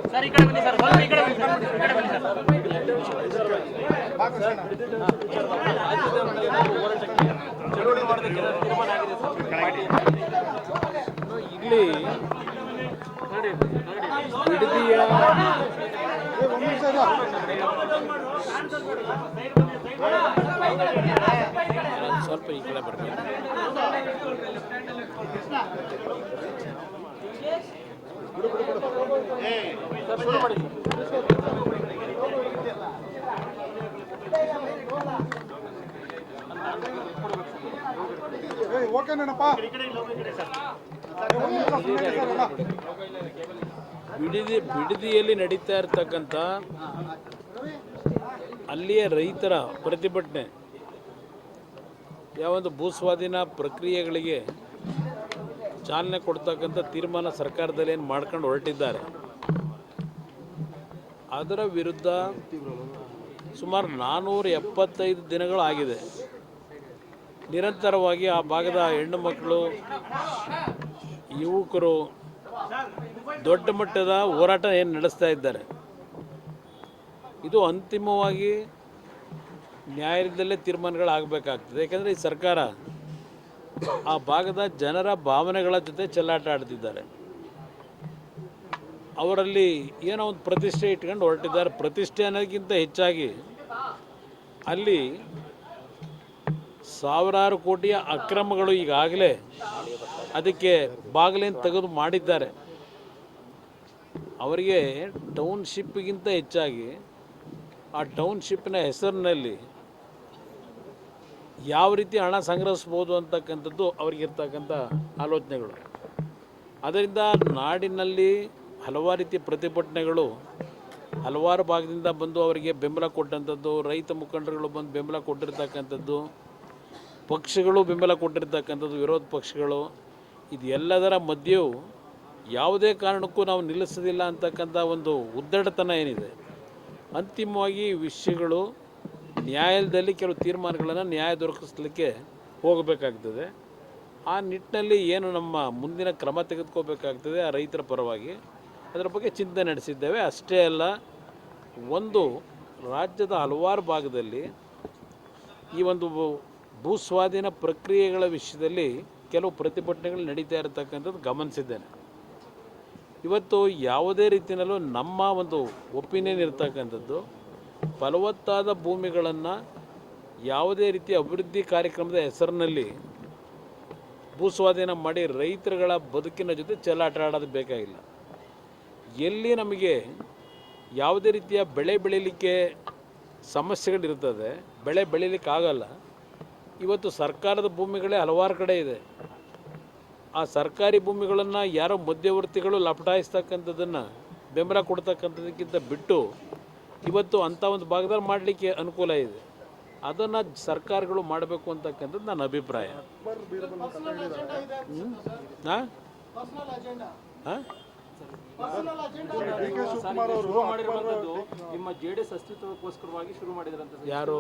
Sir ಈ ಕಡೆ ಬನ್ನಿ ಸರ್, ಸ್ವಲ್ಪ ಈ ಕಡೆ ಬನ್ನಿ ಸರ್, ಈ ಕಡೆ ಬನ್ನಿ ಇಲ್ಲಿ ಬಿಡದಿಯ ಸ್ವಲ್ಪ ಈ ಕಡೆ ಬರಬೇಕು. ಬಿಡದಿಯಲ್ಲಿ ನಡೀತಾ ಇರ್ತಕ್ಕಂಥ ಅಲ್ಲಿಯ ರೈತರ ಪ್ರತಿಭಟನೆ ಯಾವೊಂದು ಭೂಸ್ವಾಧೀನ ಪ್ರಕ್ರಿಯೆಗಳಿಗೆ ಚಾಲನೆ ಕೊಡ್ತಕ್ಕಂಥ ತೀರ್ಮಾನ ಸರ್ಕಾರದಲ್ಲಿ ಏನು ಮಾಡ್ಕೊಂಡು ಹೊರಟಿದ್ದಾರೆ, ಅದರ ವಿರುದ್ಧ ಸುಮಾರು 475 ದಿನಗಳಾಗಿದೆ. ನಿರಂತರವಾಗಿ ಆ ಭಾಗದ ಹೆಣ್ಣು ಮಕ್ಕಳು, ಯುವಕರು ದೊಡ್ಡ ಮಟ್ಟದ ಹೋರಾಟ ಏನು ನಡೆಸ್ತಾ ಇದ್ದಾರೆ. ಇದು ಅಂತಿಮವಾಗಿ ನ್ಯಾಯಾಲಯದಲ್ಲೇ ತೀರ್ಮಾನಗಳಾಗಬೇಕಾಗ್ತದೆ. ಯಾಕಂದರೆ ಈ ಸರ್ಕಾರ ಆ ಭಾಗದ ಜನರ ಭಾವನೆಗಳ ಜೊತೆ ಚೆಲ್ಲಾಟ ಆಡ್ತಿದ್ದಾರೆ. ಅವರಲ್ಲಿ ಏನೋ ಒಂದು ಪ್ರತಿಷ್ಠೆ ಇಟ್ಕೊಂಡು ಹೊರಟಿದ್ದಾರೆ. ಪ್ರತಿಷ್ಠೆ ಅನ್ನೋದಕ್ಕಿಂತ ಹೆಚ್ಚಾಗಿ ಅಲ್ಲಿ ಸಾವಿರಾರು ಕೋಟಿಯ ಅಕ್ರಮಗಳು ಈಗಾಗಲೇ ಅದಕ್ಕೆ ಬಾಗಿಲೇನು ತೆಗೆದು ಮಾಡಿದ್ದಾರೆ. ಅವರಿಗೆ ಟೌನ್ಶಿಪ್ಗಿಂತ ಹೆಚ್ಚಾಗಿ ಆ ಟೌನ್ಶಿಪ್ಪಿನ ಹೆಸರಿನಲ್ಲಿ ಯಾವ ರೀತಿ ಹಣ ಸಂಗ್ರಹಿಸ್ಬೋದು ಅಂತಕ್ಕಂಥದ್ದು ಅವ್ರಿಗಿರ್ತಕ್ಕಂಥ ಆಲೋಚನೆಗಳು. ಅದರಿಂದ ನಾಡಿನಲ್ಲಿ ಹಲವಾರು ರೀತಿಯ ಪ್ರತಿಭಟನೆಗಳು ಹಲವಾರು ಭಾಗದಿಂದ ಬಂದು ಅವರಿಗೆ ಬೆಂಬಲ ಕೊಟ್ಟಂಥದ್ದು, ರೈತ ಮುಖಂಡರುಗಳು ಬಂದು ಬೆಂಬಲ ಕೊಟ್ಟಿರ್ತಕ್ಕಂಥದ್ದು, ಪಕ್ಷಗಳು ಬೆಂಬಲ ಕೊಟ್ಟಿರ್ತಕ್ಕಂಥದ್ದು, ವಿರೋಧ ಪಕ್ಷಗಳು, ಇದೆಲ್ಲದರ ಮಧ್ಯೆಯೂ ಯಾವುದೇ ಕಾರಣಕ್ಕೂ ನಾವು ನಿಲ್ಲಿಸೋದಿಲ್ಲ ಅಂತಕ್ಕಂಥ ಒಂದು ಉದ್ದಟತನ ಏನಿದೆ. ಅಂತಿಮವಾಗಿ ವಿಷಯಗಳು ನ್ಯಾಯಾಲಯದಲ್ಲಿ ಕೆಲವು ತೀರ್ಮಾನಗಳನ್ನು ನ್ಯಾಯ ದೊರಕಿಸಲಿಕ್ಕೆ ಹೋಗಬೇಕಾಗ್ತದೆ. ಆ ನಿಟ್ಟಿನಲ್ಲಿ ಏನು ನಮ್ಮ ಮುಂದಿನ ಕ್ರಮ ತೆಗೆದುಕೋಬೇಕಾಗ್ತದೆ ಆ ರೈತರ ಪರವಾಗಿ, ಅದರ ಬಗ್ಗೆ ಚಿಂತನೆ ನಡೆಸಿದ್ದೇವೆ. ಅಷ್ಟೇ ಅಲ್ಲ, ಒಂದು ರಾಜ್ಯದ ಹಲವಾರು ಭಾಗದಲ್ಲಿ ಈ ಒಂದು ಭೂಸ್ವಾಧೀನ ಪ್ರಕ್ರಿಯೆಗಳ ವಿಷಯದಲ್ಲಿ ಕೆಲವು ಪ್ರತಿಭಟನೆಗಳು ನಡೀತಾ ಇರತಕ್ಕಂಥದ್ದು ಗಮನಿಸಿದ್ದೇನೆ. ಇವತ್ತು ಯಾವುದೇ ರೀತಿಯಲ್ಲೂ ನಮ್ಮ ಒಂದು ಒಪಿನಿಯನ್ ಇರ್ತಕ್ಕಂಥದ್ದು, ಫಲವತ್ತಾದ ಭೂಮಿಗಳನ್ನು ಯಾವುದೇ ರೀತಿಯ ಅಭಿವೃದ್ಧಿ ಕಾರ್ಯಕ್ರಮದ ಹೆಸರಿನಲ್ಲಿ ಭೂಸ್ವಾಧೀನ ಮಾಡಿ ರೈತರುಗಳ ಬದುಕಿನ ಜೊತೆ ಚೆಲ್ಲಾಟ ಆಡೋದು ಬೇಕಾಗಿಲ್ಲ. ಎಲ್ಲಿ ನಮಗೆ ಯಾವುದೇ ರೀತಿಯ ಬೆಳೆ ಬೆಳೀಲಿಕ್ಕೆ ಸಮಸ್ಯೆಗಳಿರ್ತದೆ, ಬೆಳೆ ಬೆಳೀಲಿಕ್ಕಾಗಲ್ಲ. ಇವತ್ತು ಸರ್ಕಾರದ ಭೂಮಿಗಳೇ ಹಲವಾರು ಕಡೆ ಇದೆ. ಆ ಸರ್ಕಾರಿ ಭೂಮಿಗಳನ್ನು ಯಾರೋ ಮಧ್ಯವರ್ತಿಗಳು ಲಪಟಾಯಿಸ್ತಕ್ಕಂಥದ್ದನ್ನು ಬೆಂಬಲ ಕೊಡ್ತಕ್ಕಂಥದ್ದಕ್ಕಿಂತ ಬಿಟ್ಟು ಇವತ್ತು ಅಂಥ ಒಂದು ಭಾಗದಲ್ಲಿ ಮಾಡಲಿಕ್ಕೆ ಅನುಕೂಲ ಇದೆ. ಅದನ್ನು ಸರ್ಕಾರಗಳು ಮಾಡಬೇಕು ಅಂತಕ್ಕಂಥದ್ದು ನನ್ನ ಅಭಿಪ್ರಾಯ. ನಿಮ್ಮ ಜೆಡಿಎಸ್ ಅಸ್ತಿತ್ವಕ್ಕೋಸ್ಕರವಾಗಿ ಶುರು ಮಾಡಿದ್ರಂತ ಯಾರು?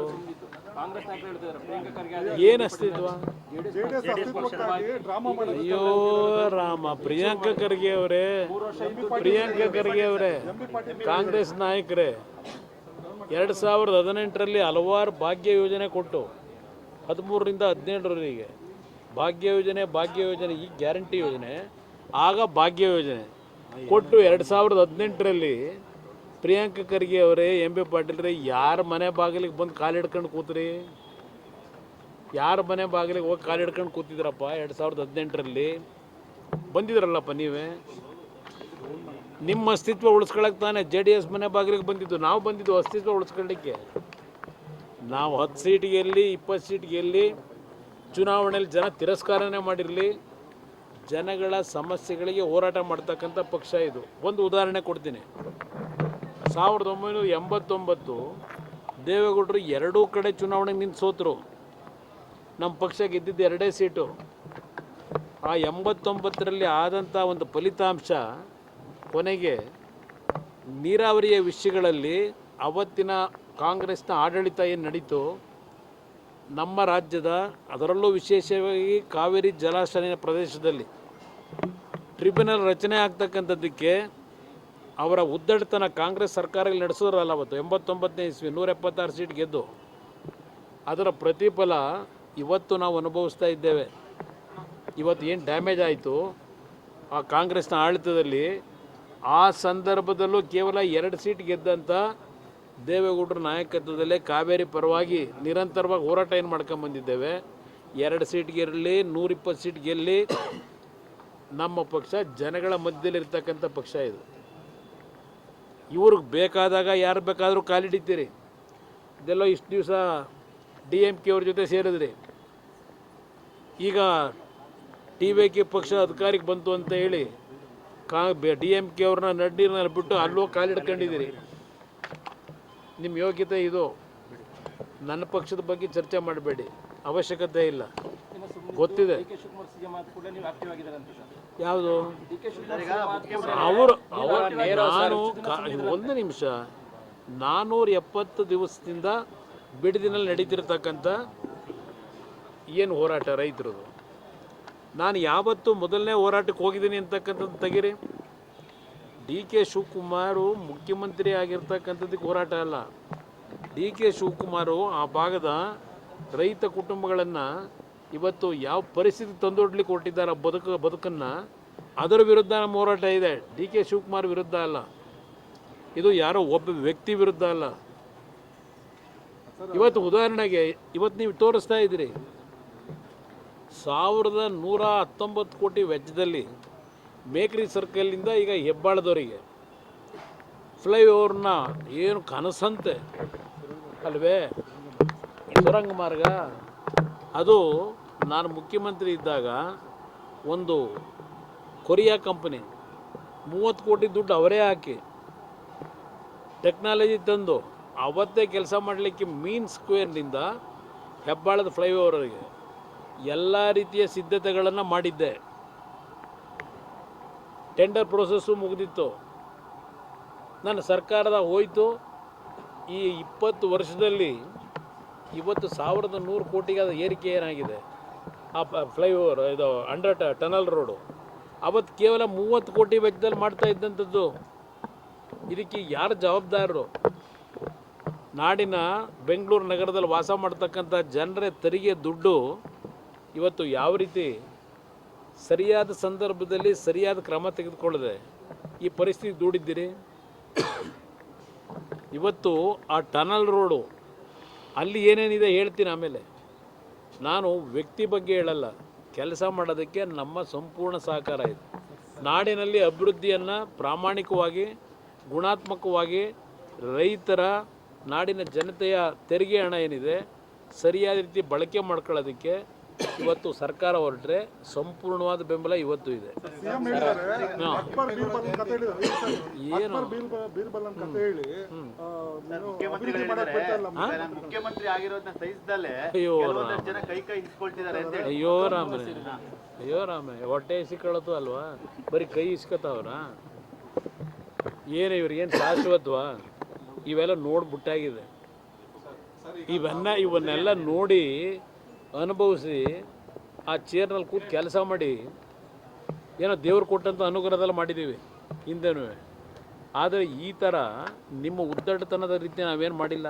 ಕಾಂಗ್ರೆಸ್ ನಾಯಕರು ಹೇಳ್ತಿದ್ದಾರೆ. ಪ್ರಿಯಾಂಕಾ ಖರ್ಗೆ ಏನು ಅಸ್ತಿತ್ವ? ಅಯ್ಯೋ ರಾಮ, ಪ್ರಿಯಾಂಕಾ ಖರ್ಗೆ ಅವರೇ, ಪ್ರಿಯಾಂಕಾ ಖರ್ಗೆ ಅವರೇ ಕಾಂಗ್ರೆಸ್ ನಾಯಕರೇ 2018ರಲ್ಲಿ ಹಲವಾರು ಭಾಗ್ಯ ಯೋಜನೆ ಕೊಟ್ಟು 13ರಿಂದ 17ರವರೆಗೆ ಭಾಗ್ಯ ಯೋಜನೆ ಈ ಗ್ಯಾರಂಟಿ ಯೋಜನೆ, ಆಗ ಭಾಗ್ಯ ಯೋಜನೆ ಕೊಟ್ಟು 2018ರಲ್ಲಿ ಪ್ರಿಯಾಂಕಾ ಖರ್ಗೆ ಅವರೇ, ಎಂ.ಬಿ. ಪಾಟೀಲ್ರೇ ಯಾರ ಮನೆ ಬಾಗಿಲಿಗೆ ಬಂದು ಕಾಲಿಡ್ಕೊಂಡು ಕೂತ್ರಿ? ಯಾರ ಮನೆ ಬಾಗಿಲಿಗೆ ಹೋಗಿ ಕಾಲಿಡ್ಕೊಂಡು ಕೂತಿದ್ರಪ್ಪ? 2018ರಲ್ಲಿ ಬಂದಿದ್ರಲ್ಲಪ್ಪ ನೀವೇ. ನಿಮ್ಮ ಅಸ್ತಿತ್ವ ಉಳಿಸ್ಕೊಳಕ್ಕೆ ತಾನೇ JDS ಮನೆ ಬಾಗಿಲಿಗೆ ಬಂದಿದ್ದು. ನಾವು ಬಂದಿದ್ದು ಅಸ್ತಿತ್ವ ಉಳಿಸ್ಕೊಳ್ಳಿಕ್ಕೆ. ನಾವು 10 ಸೀಟ್ ಗೆಲ್ಲಿ 20 ಸೀಟ್ ಗೆಲ್ಲಿ ಚುನಾವಣೆಯಲ್ಲಿ ಜನ ತಿರಸ್ಕಾರನೇ ಮಾಡಿರಲಿ, ಜನಗಳ ಸಮಸ್ಯೆಗಳಿಗೆ ಹೋರಾಟ ಮಾಡ್ತಕ್ಕಂಥ ಪಕ್ಷ ಇದು. ಒಂದು ಉದಾಹರಣೆ ಕೊಡ್ತೀನಿ. 1989 ದೇವೇಗೌಡರು 2 ಕಡೆ ಚುನಾವಣೆಗೆ ನಿಂತು ಸೋತರು. ನಮ್ಮ ಪಕ್ಷ ಗೆದ್ದಿದ್ದು 2 ಸೀಟು. ಆ 89ರಲ್ಲಿ ಆದಂಥ ಒಂದು ಫಲಿತಾಂಶ ಕೊನೆಗೆ ನೀರಾವರಿಯ ವಿಷಯಗಳಲ್ಲಿ ಅವತ್ತಿನ ಕಾಂಗ್ರೆಸ್ನ ಆಡಳಿತ ಏನು ನಡೀತು, ನಮ್ಮ ರಾಜ್ಯದ ಅದರಲ್ಲೂ ವಿಶೇಷವಾಗಿ ಕಾವೇರಿ ಜಲಾಶಯ ಪ್ರದೇಶದಲ್ಲಿ ಟ್ರಿಬ್ಯುನಲ್ ರಚನೆ ಆಗ್ತಕ್ಕಂಥದ್ದಕ್ಕೆ ಅವರ ಉದ್ದಟತನ ಕಾಂಗ್ರೆಸ್ ಸರ್ಕಾರಗಳು ನಡೆಸೋದ್ರಲ್ಲ ಅವತ್ತು 89ನೇ ಇಸ್ವಿ 176 ಸೀಟ್ ಗೆದ್ದು, ಅದರ ಪ್ರತಿಫಲ ಇವತ್ತು ನಾವು ಅನುಭವಿಸ್ತಾ ಇದ್ದೇವೆ. ಇವತ್ತು ಏನು ಡ್ಯಾಮೇಜ್ ಆಯಿತು ಆ ಕಾಂಗ್ರೆಸ್ನ ಆಡಳಿತದಲ್ಲಿ, ಆ ಸಂದರ್ಭದಲ್ಲೂ ಕೇವಲ 2 ಸೀಟ್ ಗೆದ್ದಂಥ ದೇವೇಗೌಡರ ನಾಯಕತ್ವದಲ್ಲೇ ಕಾವೇರಿ ಪರವಾಗಿ ನಿರಂತರವಾಗಿ ಹೋರಾಟ ಏನು ಮಾಡ್ಕೊಂಬಂದಿದ್ದೇವೆ. 2 ಸೀಟ್ ಗೆಲ್ಲಿ 120 ಸೀಟ್ ಗೆಲ್ಲಿ ನಮ್ಮ ಪಕ್ಷ ಜನಗಳ ಮಧ್ಯದಲ್ಲಿರ್ತಕ್ಕಂಥ ಪಕ್ಷ ಇದು. ಇವ್ರಿಗೆ ಬೇಕಾದಾಗ ಯಾರು ಬೇಕಾದರೂ ಕಾಲಿಡಿತೀರಿ. ಇದೆಲ್ಲ ಇಷ್ಟು ದಿವಸ DMK ಅವ್ರ ಜೊತೆ ಸೇರಿದ್ರಿ, ಈಗ TVK ಪಕ್ಷ ಅಧಿಕಾರಕ್ಕೆ ಬಂತು ಅಂತ ಹೇಳಿ DMK ಅವ್ರನ್ನ ನಡ್ಡಿನ ಬಿಟ್ಟು ಅಲ್ಲೋ ಕಾಲಿಡ್ಕೊಂಡಿದ್ದೀರಿ. ನಿಮ್ಮ ಯೋಗ್ಯತೆ ಇದು. ನನ್ನ ಪಕ್ಷದ ಬಗ್ಗೆ ಚರ್ಚೆ ಮಾಡಬೇಡಿ, ಅವಶ್ಯಕತೆ ಇಲ್ಲ, ಗೊತ್ತಿದೆ. ಯಾವುದು ಅವರು ಒಂದು ನಿಮಿಷ, 470 ದಿವಸದಿಂದ ಬಿಡದಿನಲ್ಲಿ ನಡೀತಿರ್ತಕ್ಕಂಥ ಏನು ಹೋರಾಟ ರೈತರದು, ನಾನು ಯಾವತ್ತು ಮೊದಲನೇ ಹೋರಾಟಕ್ಕೆ ಹೋಗಿದ್ದೀನಿ ಅಂತಕ್ಕಂಥದ್ದು ತೆಗೀರಿ. DK ಶಿವಕುಮಾರು ಮುಖ್ಯಮಂತ್ರಿ ಆಗಿರ್ತಕ್ಕಂಥದ್ದಕ್ಕೆ ಹೋರಾಟ ಅಲ್ಲ. DK ಶಿವಕುಮಾರು ಆ ಭಾಗದ ರೈತ ಕುಟುಂಬಗಳನ್ನು ಇವತ್ತು ಯಾವ ಪರಿಸ್ಥಿತಿ ತಂದೊಡ್ಲಿಕ್ಕೆ ಹೊರಟಿದ್ದಾರೆ ಬದುಕನ್ನು, ಅದರ ವಿರುದ್ಧ ನಮ್ಮ ಹೋರಾಟ ಇದೆ. DK ಶಿವಕುಮಾರ್ ವಿರುದ್ಧ ಅಲ್ಲ, ಇದು ಯಾರೋ ಒಬ್ಬ ವ್ಯಕ್ತಿ ವಿರುದ್ಧ ಅಲ್ಲ. ಇವತ್ತು ಉದಾಹರಣೆಗೆ ಇವತ್ತು ನೀವು ತೋರಿಸ್ತಾ ಇದ್ದೀರಿ 1119 ಕೋಟಿ ವೆಚ್ಚದಲ್ಲಿ ಮೇಕ್ರಿ ಸರ್ಕಲಿಂದ ಈಗ ಹೆಬ್ಬಾಳದವರಿಗೆ ಫ್ಲೈಓವರ್ನ ಏನು ಕನಸಂತೆ ಅಲ್ವೇ ಸುರಂಗ ಮಾರ್ಗ. ಅದು ನಾನು ಮುಖ್ಯಮಂತ್ರಿ ಇದ್ದಾಗ ಒಂದು ಕೊರಿಯಾ ಕಂಪನಿ 30 ಕೋಟಿ ದುಡ್ಡು ಅವರೇ ಹಾಕಿ ಟೆಕ್ನಾಲಜಿ ತಂದು ಅವತ್ತೇ ಕೆಲಸ ಮಾಡಲಿಕ್ಕೆ ಮೀನ್ ಸ್ಕ್ವೇರ್ನಿಂದ ಹೆಬ್ಬಾಳದ ಫ್ಲೈಓವರ್ಗೆ ಎಲ್ಲ ರೀತಿಯ ಸಿದ್ಧತೆಗಳನ್ನು ಮಾಡಿದ್ದೆ. ಟೆಂಡರ್ ಪ್ರೋಸೆಸ್ಸು ಮುಗಿದಿತ್ತು. ನನ್ನ ಸರ್ಕಾರದ ಹೋಯಿತು. ಈ 20 ವರ್ಷದಲ್ಲಿ ಇವತ್ತು 1100 ಕೋಟಿಗೆ ಅದು ಏರಿಕೆ ಏನಾಗಿದೆ ಆ ಫ್ಲೈಓವರ್, ಇದು ಅಂಡರ್ ಟನಲ್ ರೋಡು. ಅವತ್ತು ಕೇವಲ 30 ಕೋಟಿ ವೆಚ್ಚದಲ್ಲಿ ಮಾಡ್ತಾ ಇದ್ದಂಥದ್ದು. ಇದಕ್ಕೆ ಯಾರು ಜವಾಬ್ದಾರರು? ನಾಡಿನ ಬೆಂಗಳೂರು ನಗರದಲ್ಲಿ ವಾಸ ಮಾಡ್ತಕ್ಕಂಥ ಜನರ ತೆರಿಗೆ ದುಡ್ಡು ಇವತ್ತು ಯಾವ ರೀತಿ ಸರಿಯಾದ ಸಂದರ್ಭದಲ್ಲಿ ಸರಿಯಾದ ಕ್ರಮ ತೆಗೆದುಕೊಳ್ಳದೆ ಈ ಪರಿಸ್ಥಿತಿ ದೂಡಿದ್ದೀರಿ. ಇವತ್ತು ಆ ಟನಲ್ ರೋಡು ಅಲ್ಲಿ ಏನೇನಿದೆ ಹೇಳ್ತೀನಿ ಆಮೇಲೆ. ನಾನು ವ್ಯಕ್ತಿ ಬಗ್ಗೆ ಹೇಳಲ್ಲ, ಕೆಲಸ ಮಾಡೋದಕ್ಕೆ ನಮ್ಮ ಸಂಪೂರ್ಣ ಸಹಕಾರ ಇದೆ. ನಾಡಿನಲ್ಲಿ ಅಭಿವೃದ್ಧಿಯನ್ನು ಪ್ರಾಮಾಣಿಕವಾಗಿ ಗುಣಾತ್ಮಕವಾಗಿ ರೈತರ ನಾಡಿನ ಜನತೆಯ ತೆರಿಗೆ ಹಣ ಏನಿದೆ ಸರಿಯಾದ ರೀತಿ ಬಳಕೆ ಮಾಡ್ಕೊಳ್ಳೋದಕ್ಕೆ ಇವತ್ತು ಸರ್ಕಾರ ಹೊರಟ್ರೆ ಸಂಪೂರ್ಣವಾದ ಬೆಂಬಲ ಇವತ್ತು ಇದೆ. ಅಯ್ಯೋ ರಾಮೇ ಹೊಟ್ಟೆ ಇಸ್ಕೊಳ್ಳೋದು ಅಲ್ವಾ, ಬರೀ ಕೈ ಇಸ್ಕೊತಾವ್ರ? ಏನು ಇವ್ರಿಗೇನು ಶಾಶ್ವತವಾ? ಇವೆಲ್ಲ ನೋಡ್ಬಿಟ್ಟಾಗಿದೆ. ಇವನ್ನೆಲ್ಲ ನೋಡಿ ಅನುಭವಿಸಿ ಆ ಚೇರ್ನಲ್ಲಿ ಕೂತು ಕೆಲಸ ಮಾಡಿ ಏನೋ ದೇವ್ರು ಕೊಟ್ಟಂಥ ಅನುಗ್ರಹದಲ್ಲಿ ಮಾಡಿದ್ದೀವಿ ಹಿಂದೆನೂ. ಆದರೆ ಈ ಥರ ನಿಮ್ಮ ಉದ್ದಟತನದ ರೀತಿ ನಾವೇನು ಮಾಡಿಲ್ಲ.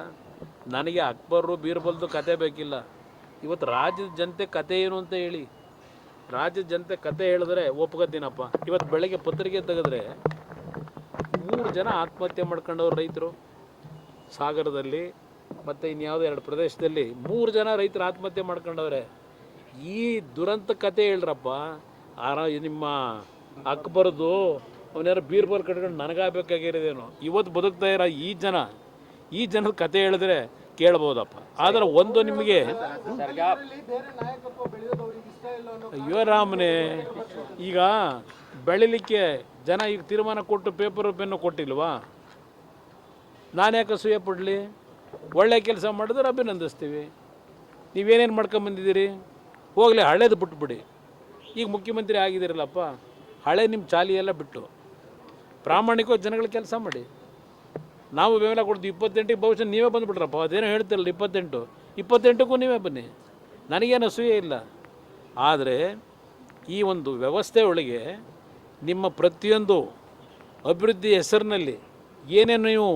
ನನಗೆ ಅಕ್ಬರು ಬೀರ್ಬಲ್ದು ಕತೆ ಬೇಕಿಲ್ಲ. ಇವತ್ತು ರಾಜ್ಯದ ಜನತೆ ಕತೆ ಏನು ಅಂತ ಹೇಳಿ, ರಾಜ್ಯದ ಜನತೆ ಕತೆ ಹೇಳಿದ್ರೆ ಒಪ್ಕೋತೀನಪ್ಪ. ಇವತ್ತು ಬೆಳಗ್ಗೆ ಪತ್ರಿಕೆ ತೆಗೆದ್ರೆ 3 ಜನ ಆತ್ಮಹತ್ಯೆ ಮಾಡ್ಕೊಂಡವ್ರು ರೈತರು ಸಾಗರದಲ್ಲಿ, ಮತ್ತು ಇನ್ಯಾವುದೋ 2 ಪ್ರದೇಶದಲ್ಲಿ 3 ಜನ ರೈತರು ಆತ್ಮಹತ್ಯೆ ಮಾಡ್ಕೊಂಡವ್ರೆ. ಈ ದುರಂತ ಕತೆ ಹೇಳ್ರಪ್ಪ. ನಿಮ್ಮ ಅಕ್ಬರ್ದು ಅವನ್ಯಾರು ಬೀರ್ಬಲ್ ಕಟ್ಕೊಂಡು ನನಗಾಗಬೇಕಾಗಿರೋದೇನೋ. ಇವತ್ತು ಬದುಕ್ತಾ ಇರೋ ಈ ಜನದ ಕತೆ ಹೇಳಿದ್ರೆ ಕೇಳ್ಬೋದಪ್ಪ. ಆದರೆ ಒಂದು ನಿಮಗೆ ಅಯ್ಯೋ ರಾಮನೇ, ಈಗ ಬೆಳಿಲಿಕ್ಕೆ ಜನ ಈಗ ತೀರ್ಮಾನ ಕೊಟ್ಟು ಪೇಪರು ಪೆನ್ನು ಕೊಟ್ಟಿಲ್ವಾ? ನಾನು ಯಾಕೆ ಅಸೂಯೆ ಪಡಲಿ? ಒಳ್ಳೆ ಕೆಲಸ ಮಾಡಿದ್ರೆ ಅಭಿನಂದಿಸ್ತೀವಿ. ನೀವೇನೇನು ಮಾಡ್ಕೊಂಬಂದಿದ್ದೀರಿ? ಹೋಗಲಿ, ಹಳೇದು ಬಿಟ್ಬಿಡಿ. ಈಗ ಮುಖ್ಯಮಂತ್ರಿ ಆಗಿದ್ದೀರಲ್ಲಪ್ಪ, ಹಳೆ ನಿಮ್ಮ ಚಾಲಿ ಎಲ್ಲ ಬಿಟ್ಟು ಪ್ರಾಮಾಣಿಕವಾಗಿ ಜನಗಳಿಗೆ ಕೆಲಸ ಮಾಡಿ. ನಾವು ಬೆಂಬಲ ಕೊಡ್ತೀವಿ 28ಕ್ಕೆ ಬಹುಶಃ ನೀವೇ ಬಂದುಬಿಟ್ರಪ್ಪ, ಅದೇನೋ ಹೇಳ್ತಿರಲ್ಲ 28ಕ್ಕೂ ನೀವೇ ಬನ್ನಿ, ನನಗೇನು ಅಸೂಯೆ ಇಲ್ಲ. ಆದರೆ ಈ ಒಂದು ವ್ಯವಸ್ಥೆ ಒಳಗೆ ನಿಮ್ಮ ಪ್ರತಿಯೊಂದು ಅಭಿವೃದ್ಧಿ ಹೆಸರಿನಲ್ಲಿ ಏನೇನು ನೀವು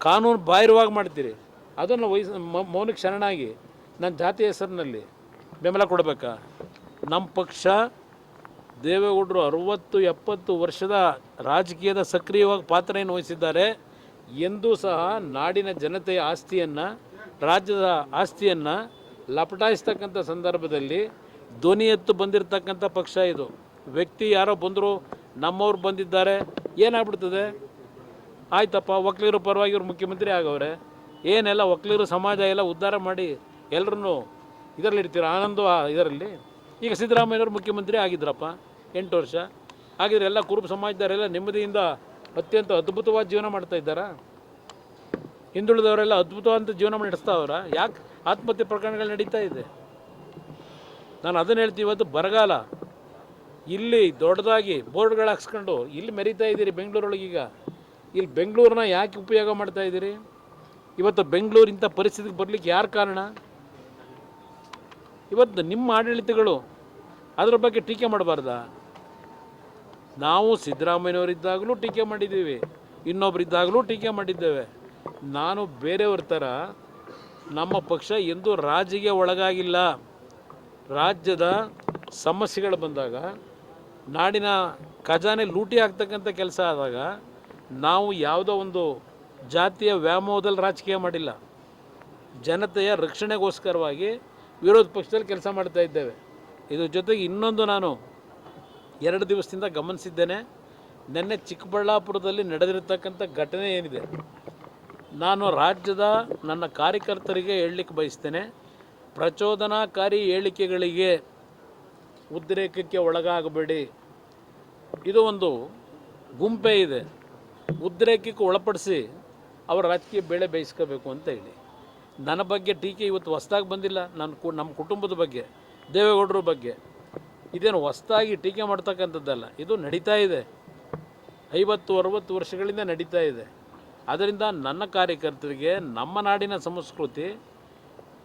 ಕಾನೂನು ಬಾಹಿರವಾಗಿ ಮಾಡ್ತೀರಿ ಅದನ್ನು ಮೌನಕ್ಕೆ ಶರಣಾಗಿ ನನ್ನ ಜಾತಿ ಹೆಸರಿನಲ್ಲಿ ಬೆಂಬಲ ಕೊಡಬೇಕಾ? ನಮ್ಮ ಪಕ್ಷ ದೇವೇಗೌಡರು 60-70 ವರ್ಷದ ರಾಜಕೀಯದ ಸಕ್ರಿಯವಾಗಿ ಪಾತ್ರವನ್ನು ವಹಿಸಿದ್ದಾರೆ. ಎಂದೂ ಸಹ ನಾಡಿನ ಜನತೆಯ ಆಸ್ತಿಯನ್ನು, ರಾಜ್ಯದ ಆಸ್ತಿಯನ್ನು ಲಪಟಾಯಿಸ್ತಕ್ಕಂಥ ಸಂದರ್ಭದಲ್ಲಿ ಧ್ವನಿ ಎತ್ತು ಬಂದಿರತಕ್ಕಂಥ ಪಕ್ಷ ಇದು. ವ್ಯಕ್ತಿ ಯಾರೋ ಬಂದರು, ನಮ್ಮವ್ರು ಬಂದಿದ್ದಾರೆ, ಏನಾಗ್ಬಿಡ್ತದೆ? ಆಯ್ತಪ್ಪ, ಒಕ್ಕಲಿಗರ ಪರವಾಗಿ ಇವ್ರು ಮುಖ್ಯಮಂತ್ರಿ ಆಗವ್ರೆ, ಏನೆಲ್ಲ ಒಕ್ಕಲಿಗರು ಸಮಾಜ ಎಲ್ಲ ಉದ್ಧಾರ ಮಾಡಿ ಎಲ್ಲರನ್ನೂ ಇದರಲ್ಲಿ ಇಡ್ತೀರ ಆನಂದ ಇದರಲ್ಲಿ. ಈಗ ಸಿದ್ದರಾಮಯ್ಯವ್ರು ಮುಖ್ಯಮಂತ್ರಿ ಆಗಿದ್ರಪ್ಪ 8 ವರ್ಷ ಆಗಿದ್ರೆ ಎಲ್ಲ ಕುರುಬ ಸಮಾಜದವರೆಲ್ಲ ನೆಮ್ಮದಿಯಿಂದ ಅತ್ಯಂತ ಅದ್ಭುತವಾದ ಜೀವನ ಮಾಡ್ತಾ ಇದ್ದಾರಾ? ಹಿಂದುಳಿದವರೆಲ್ಲ ಅದ್ಭುತವಾದ ಜೀವನ ನಡೆಸ್ತಾವ್ರ? ಯಾಕೆ ಆತ್ಮಹತ್ಯೆ ಪ್ರಕರಣಗಳು ನಡೀತಾ ಇದೆ? ನಾನು ಅದನ್ನು ಹೇಳ್ತೀವಿ. ಇವತ್ತು ಬರಗಾಲ, ಇಲ್ಲಿ ದೊಡ್ಡದಾಗಿ ಬೋರ್ಡ್ಗಳು ಹಾಕ್ಸ್ಕೊಂಡು ಇಲ್ಲಿ ಮೆರೀತಾ ಇದ್ದೀರಿ ಬೆಂಗಳೂರೊಳಗೆ. ಈಗ ಇಲ್ಲಿ ಬೆಂಗಳೂರನ್ನ ಯಾಕೆ ಉಪಯೋಗ ಮಾಡ್ತಾ ಇದ್ದೀರಿ? ಇವತ್ತು ಬೆಂಗಳೂರು ಇಂಥ ಪರಿಸ್ಥಿತಿಗೆ ಬರಲಿಕ್ಕೆ ಯಾರು ಕಾರಣ? ಇವತ್ತು ನಿಮ್ಮ ಆಡಳಿತಗಳು, ಅದರ ಬಗ್ಗೆ ಟೀಕೆ ಮಾಡಬಾರ್ದಾ? ನಾವು ಸಿದ್ದರಾಮಯ್ಯನವರಿದ್ದಾಗಲೂ ಟೀಕೆ ಮಾಡಿದ್ದೀವಿ, ಇನ್ನೊಬ್ಬರಿದ್ದಾಗಲೂ ಟೀಕೆ ಮಾಡಿದ್ದೇವೆ. ನಾನು ಬೇರೆಯವ್ರ ಥರ ನಮ್ಮ ಪಕ್ಷ ಎಂದೂ ರಾಜಿಗೆ ಒಳಗಾಗಿಲ್ಲ. ರಾಜ್ಯದ ಸಮಸ್ಯೆಗಳು ಬಂದಾಗ, ನಾಡಿನ ಖಜಾನೆ ಲೂಟಿ ಆಗ್ತಕ್ಕಂಥ ಕೆಲಸ ಆದಾಗ ನಾವು ಯಾವುದೋ ಒಂದು ಜಾತಿಯ ವ್ಯಾಮೋಹದಲ್ಲಿ ರಾಜಕೀಯ ಮಾಡಿಲ್ಲ. ಜನತೆಯ ರಕ್ಷಣೆಗೋಸ್ಕರವಾಗಿ ವಿರೋಧ ಪಕ್ಷದಲ್ಲಿ ಕೆಲಸ ಮಾಡ್ತಾ ಇದ್ದೇವೆ. ಇದ್ರ ಜೊತೆಗೆ ಇನ್ನೊಂದು ನಾನು 2 ದಿವಸದಿಂದ ಗಮನಿಸಿದ್ದೇನೆ. ನಿನ್ನೆ ಚಿಕ್ಕಬಳ್ಳಾಪುರದಲ್ಲಿ ನಡೆದಿರತಕ್ಕಂಥ ಘಟನೆ ಏನಿದೆ, ನಾನು ರಾಜ್ಯದ ನನ್ನ ಕಾರ್ಯಕರ್ತರಿಗೆ ಹೇಳಲಿಕ್ಕೆ ಬಯಸ್ತೇನೆ, ಪ್ರಚೋದನಾಕಾರಿ ಹೇಳಿಕೆಗಳಿಗೆ ಉದ್ರೇಕಕ್ಕೆ ಒಳಗಾಗಬೇಡಿ. ಇದು ಒಂದು ಗುಂಪೇ ಇದೆ, ಉದ್ರೇಕಕ್ಕೆ ಒಳಪಡಿಸಿ ಅವರ ರಾಜಕೀಯ ಬೇಳೆ ಬೇಯಿಸ್ಕೋಬೇಕು ಅಂತ ಹೇಳಿ. ನನ್ನ ಬಗ್ಗೆ ಟೀಕೆ ಇವತ್ತು ಹೊಸ್ದಾಗಿ ಬಂದಿಲ್ಲ. ನಮ್ಮ ಕುಟುಂಬದ ಬಗ್ಗೆ, ದೇವೇಗೌಡರ ಬಗ್ಗೆ ಇದೇನು ಹೊಸ್ದಾಗಿ ಟೀಕೆ ಮಾಡ್ತಕ್ಕಂಥದ್ದಲ್ಲ. ಇದು ನಡೀತಾ ಇದೆ, 50-60 ವರ್ಷಗಳಿಂದ ನಡೀತಾ ಇದೆ. ಅದರಿಂದ ನನ್ನ ಕಾರ್ಯಕರ್ತರಿಗೆ ನಮ್ಮ ನಾಡಿನ ಸಂಸ್ಕೃತಿ,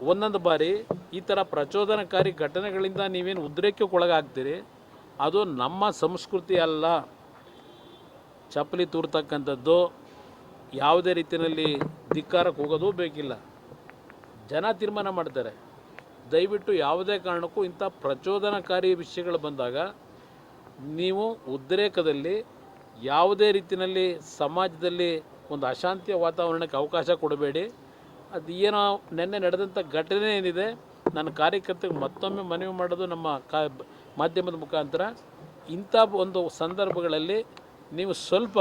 ಒಂದೊಂದು ಬಾರಿ ಈ ಥರ ಪ್ರಚೋದನಕಾರಿ ಘಟನೆಗಳಿಂದ ನೀವೇನು ಉದ್ರೇಕಕ್ಕೆ ಒಳಗಾಗ್ತೀರಿ, ಅದು ನಮ್ಮ ಸಂಸ್ಕೃತಿ ಅಲ್ಲ. ಚಪ್ಪಲಿ ತೂರ್ತಕ್ಕಂಥದ್ದು, ಯಾವುದೇ ರೀತಿಯಲ್ಲಿ ಧಿಕ್ಕಾರಕ್ಕೆ ಹೋಗೋದು ಬೇಕಿಲ್ಲ. ಜನ ತೀರ್ಮಾನ ಮಾಡ್ತಾರೆ. ದಯವಿಟ್ಟು ಯಾವುದೇ ಕಾರಣಕ್ಕೂ ಇಂಥ ಪ್ರಚೋದನಕಾರಿ ವಿಷಯಗಳು ಬಂದಾಗ ನೀವು ಉದ್ರೇಕದಲ್ಲಿ ಯಾವುದೇ ರೀತಿಯಲ್ಲಿ ಸಮಾಜದಲ್ಲಿ ಒಂದು ಅಶಾಂತಿಯ ವಾತಾವರಣಕ್ಕೆ ಅವಕಾಶ ಕೊಡಬೇಡಿ. ಅದು ಏನೋ ನಿನ್ನೆ ನಡೆದಂಥ ಘಟನೆ ಏನಿದೆ, ನನ್ನ ಕಾರ್ಯಕರ್ತರಿಗೆ ಮತ್ತೊಮ್ಮೆ ಮನವಿ ಮಾಡೋದು ನಮ್ಮ ಮಾಧ್ಯಮದ ಮುಖಾಂತರ, ಇಂಥ ಒಂದು ಸಂದರ್ಭಗಳಲ್ಲಿ ನೀವು ಸ್ವಲ್ಪ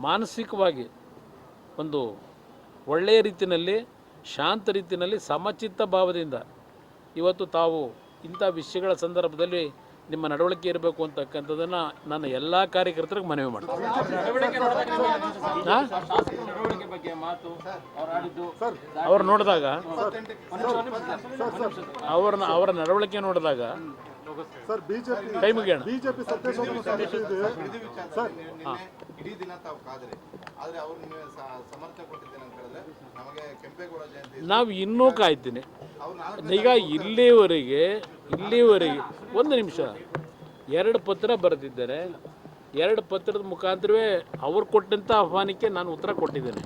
ಮಾನಸಿಕವಾಗಿ ಒಂದು ಒಳ್ಳೆಯ ರೀತಿಯಲ್ಲಿ, ಶಾಂತ ರೀತಿಯಲ್ಲಿ, ಸಮಚಿತ್ತ ಭಾವದಿಂದ ಇವತ್ತು ತಾವು ಇಂಥ ವಿಷಯಗಳ ಸಂದರ್ಭದಲ್ಲಿ ನಿಮ್ಮ ನಡವಳಿಕೆ ಇರಬೇಕು ಅಂತಕ್ಕಂಥದ್ದನ್ನು ನಾನು ಎಲ್ಲ ಕಾರ್ಯಕರ್ತರಿಗೆ ಮನವಿ ಮಾಡ್ತೀನಿ. ಅವ್ರು ನೋಡಿದಾಗ, ಅವರ ನಡವಳಿಕೆ ನೋಡಿದಾಗ ಕೈ ಮುಗಿಯೋಣ. ಇಡೀ ದಿನ ತಾವು ಕಾದ್ರೆ, ಆದ್ರೆ ಅವರು ನಿಮಗೆ ಸಮರ್ಥನೆ ಕೊಟ್ಟಿದ್ದೇನೆ ಅಂತ ಹೇಳಿದ್ರೆ ನಮಗೆ ಕೆಂಪೇಗೌಡ ಜಯಂತಿ ನಾವು ಇನ್ನೂ ಕಾಯ್ತೀನಿ. ಈಗ ಇಲ್ಲಿವರೆಗೆ ಒಂದು ನಿಮಿಷ 2 ಪತ್ರ ಬರೆದಿದ್ದಾರೆ. 2 ಪತ್ರದ ಮುಖಾಂತರವೇ ಅವ್ರು ಕೊಟ್ಟಂಥ ಆಹ್ವಾನಕ್ಕೆ ನಾನು ಉತ್ತರ ಕೊಟ್ಟಿದ್ದೇನೆ.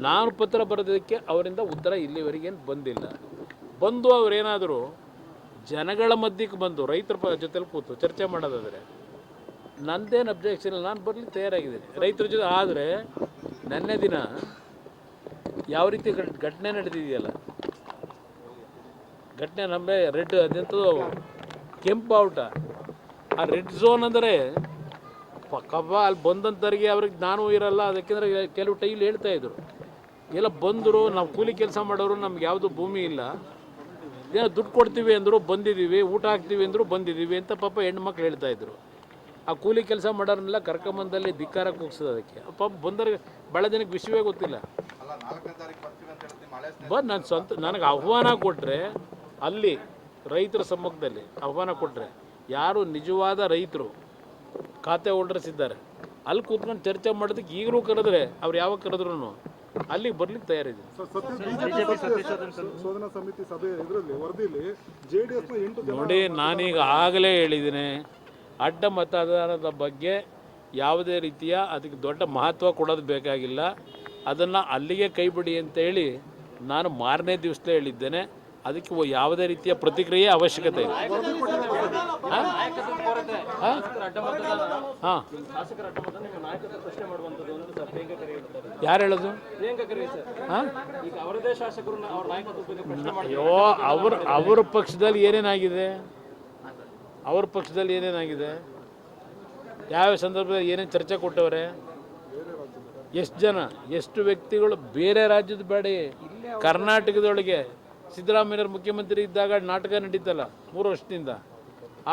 ನಾನು ಪತ್ರ ಬರೆದಕ್ಕೆ ಅವರಿಂದ ಉತ್ತರ ಇಲ್ಲಿವರೆಗೇನು ಬಂದಿಲ್ಲ. ಬಂದು ಅವರೇನಾದರೂ ಜನಗಳ ಮಧ್ಯಕ್ಕೆ ಬಂದು ರೈತರ ಜೊತೆಲಿ ಕೂತು ಚರ್ಚೆ ಮಾಡೋದಾದರೆ ನಂದೇನು ಅಬ್ಜೆಕ್ಷನ್ ಇಲ್ಲ, ನಾನು ಬರಲಿಕ್ಕೆ ತಯಾರಾಗಿದ್ದೀನಿ ರೈತರ ಜೊತೆ. ಆದರೆ ನೆನ್ನೆ ದಿನ ಯಾವ ರೀತಿ ಘಟನೆ ನಡೆದಿದೆಯಲ್ಲ, ಘಟನೆ ನಮಗೆ ರೆಡ್ ಅದಂಥದ್ದು ಕೆಂಪು ಬಾವುಟ, ಆ ರೆಡ್ ಝೋನ್ ಅಂದರೆ ಕಬ್ಬ ಅಲ್ಲಿ ಬಂದಂಥವ್ರಿಗೆ ಅವ್ರಿಗೆ ನಾನು ಇರಲ್ಲ. ಅದಕ್ಕೆಂದ್ರೆ ಕೆಲವು ಟೈಲ್ ಹೇಳ್ತಾಯಿದ್ರು, ಎಲ್ಲ ಬಂದರು, ನಾವು ಕೂಲಿ ಕೆಲಸ ಮಾಡೋರು, ನಮ್ಗೆ ಯಾವುದು ಭೂಮಿ ಇಲ್ಲ, ಏನೋ ದುಡ್ಡು ಕೊಡ್ತೀವಿ ಅಂದರು ಬಂದಿದ್ದೀವಿ, ಊಟ ಹಾಕ್ತೀವಿ ಅಂದರು ಬಂದಿದ್ದೀವಿ ಅಂತ ಪಾಪ ಹೆಣ್ಮಕ್ಳು ಹೇಳ್ತಾಯಿದ್ರು. ಆ ಕೂಲಿ ಕೆಲಸ ಮಾಡೋರನ್ನೆಲ್ಲ ಕರ್ಕೊಂಬಂದಲ್ಲಿ ಧಿಕ್ಕಾರಕ್ಕೆ ಹೋಗ್ಸೋದು. ಅದಕ್ಕೆ ಪಾಪ ಬಂದವ್ರಿಗೆ ಭಾಳ ಜನಕ್ಕೆ ವಿಷಯವೇ ಗೊತ್ತಿಲ್ಲ. ನನಗೆ ಆಹ್ವಾನ ಕೊಟ್ಟರೆ, ಅಲ್ಲಿ ರೈತರ ಸಮ್ಮುಖದಲ್ಲಿ ಆಹ್ವಾನ ಕೊಟ್ಟರೆ, ಯಾರು ನಿಜವಾದ ರೈತರು ಖಾತೆ ಹೋಲ್ಡರ್ಸ್ ಇದ್ದಾರೆ ಅಲ್ಲಿ ಕೂತ್ಕೊಂಡು ಚರ್ಚೆ ಮಾಡೋದಕ್ಕೆ ಈಗಲೂ ಕರೆದ್ರೆ ಅವ್ರು ಯಾವಾಗ ಕರೆದ್ರು ಅಲ್ಲಿಗೆ ಬರ್ಲಿಕ್ಕೆ ತಯಾರಿದೆ. ಶೋಧನಾ ಸಮಿತಿ ಸಭೆ ಇದರಲ್ಲಿ ವರದಿಯಲ್ಲಿ ಜೆಡಿಎಸ್ನ 8 ಜನ ನೋಡಿ, ನಾನೀಗ ಆಗಲೇ ಹೇಳಿದ್ದೀನಿ, ಅಡ್ಡ ಮತದಾನದ ಬಗ್ಗೆ ಯಾವುದೇ ರೀತಿಯ ಅದಕ್ಕೆ ದೊಡ್ಡ ಮಹತ್ವ ಕೊಡೋದು ಬೇಕಾಗಿಲ್ಲ. ಅದನ್ನು ಅಲ್ಲಿಗೆ ಕೈಬಿಡಿ ಅಂತೇಳಿ ನಾನು ಮಾರನೇ ದಿವಸಲೇ ಹೇಳಿದ್ದೇನೆ. ಅದಕ್ಕೆ ಯಾವುದೇ ರೀತಿಯ ಪ್ರತಿಕ್ರಿಯೆ ಅವಶ್ಯಕತೆ ಇಲ್ಲ. ಹಾಂ, ಯಾರು ಹೇಳೋದು? ಹಾಂ, ಅಯ್ಯೋ, ಅವ್ರ ಪಕ್ಷದಲ್ಲಿ ಏನೇನಾಗಿದೆ, ಅವ್ರ ಪಕ್ಷದಲ್ಲಿ ಏನೇನಾಗಿದೆ, ಯಾವ ಸಂದರ್ಭದಲ್ಲಿ ಏನೇನು ಚರ್ಚೆ ಕೊಟ್ಟವ್ರೆ, ಎಷ್ಟು ಜನ, ಎಷ್ಟು ವ್ಯಕ್ತಿಗಳು, ಬೇರೆ ರಾಜ್ಯದ ಬೇಡ, ಕರ್ನಾಟಕದೊಳಗೆ ಸಿದ್ದರಾಮಯ್ಯವ್ರ ಮುಖ್ಯಮಂತ್ರಿ ಇದ್ದಾಗ ನಾಟಕ ನಡೀತಲ್ಲ 3 ವರ್ಷದಿಂದ,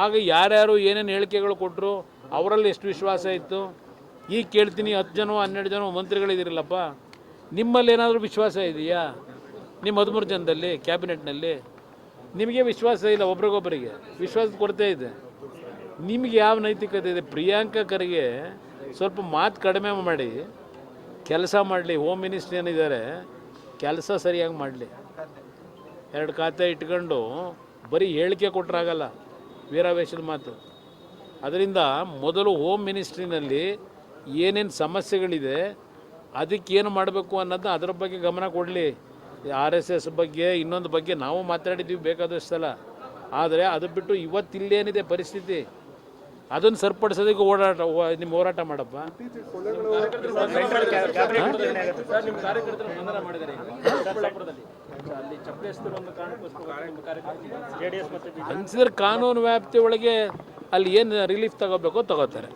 ಆಗ ಯಾರ್ಯಾರು ಏನೇನು ಹೇಳಿಕೆಗಳು ಕೊಟ್ಟರು, ಅವರಲ್ಲಿ ಎಷ್ಟು ವಿಶ್ವಾಸ ಇತ್ತು. ಈಗ ಕೇಳ್ತೀನಿ, 10 ಜನ 12 ಜನ ಮಂತ್ರಿಗಳಿದ್ದೀರಲ್ಲಪ್ಪ, ನಿಮ್ಮಲ್ಲಿ ಏನಾದರೂ ವಿಶ್ವಾಸ ಇದೆಯಾ? ನಿಮ್ಮ 13 ಜನದಲ್ಲಿ ಕ್ಯಾಬಿನೆಟ್ನಲ್ಲಿ ನಿಮಗೆ ವಿಶ್ವಾಸ ಇಲ್ಲ, ಒಬ್ರಿಗೊಬ್ಬರಿಗೆ ವಿಶ್ವಾಸದ ಕೊರತೆ ಇದೆ. ನಿಮಗೆ ಯಾವ ನೈತಿಕತೆ ಇದೆ? ಪ್ರಿಯಾಂಕಾ ಖರ್ಗೆ ಸ್ವಲ್ಪ ಮಾತು ಕಡಿಮೆ ಮಾಡಿ ಕೆಲಸ ಮಾಡಲಿ. ಹೋಮ್ ಮಿನಿಸ್ಟ್ರಿ ಏನಿದ್ದಾರೆ, ಕೆಲಸ ಸರಿಯಾಗಿ ಮಾಡಲಿ. 2 ಖಾತೆ ಇಟ್ಕೊಂಡು ಬರೀ ಹೇಳಿಕೆ ಕೊಟ್ಟರಾಗಲ್ಲ, ವೀರಾವೇಶದ ಮಾತು. ಅದರಿಂದ ಮೊದಲು ಹೋಮ್ ಮಿನಿಸ್ಟ್ರಿನಲ್ಲಿ ಏನೇನು ಸಮಸ್ಯೆಗಳಿದೆ, ಅದಕ್ಕೇನು ಮಾಡಬೇಕು ಅನ್ನೋದು ಅದರ ಬಗ್ಗೆ ಗಮನ ಕೊಡಲಿ. RSS ಬಗ್ಗೆ, ಇನ್ನೊಂದು ಬಗ್ಗೆ ನಾವು ಮಾತಾಡಿದ್ದೀವಿ ಬೇಕಾದಷ್ಟು ಸಲ. ಆದರೆ ಅದು ಬಿಟ್ಟು ಇವತ್ತಿಲ್ಲೇನಿದೆ ಪರಿಸ್ಥಿತಿ, ಅದನ್ನು ಸರಿಪಡಿಸೋದಕ್ಕೆ ನಿಮ್ಮ ಹೋರಾಟ ಮಾಡಪ್ಪ. ಅನ್ಸಿದ್ರೆ ಕಾನೂನು ವ್ಯಾಪ್ತಿ ಒಳಗೆ ಅಲ್ಲಿ ಏನು ರಿಲೀಫ್ ತಗೋಬೇಕೋ ತಗೋತಾರೆ.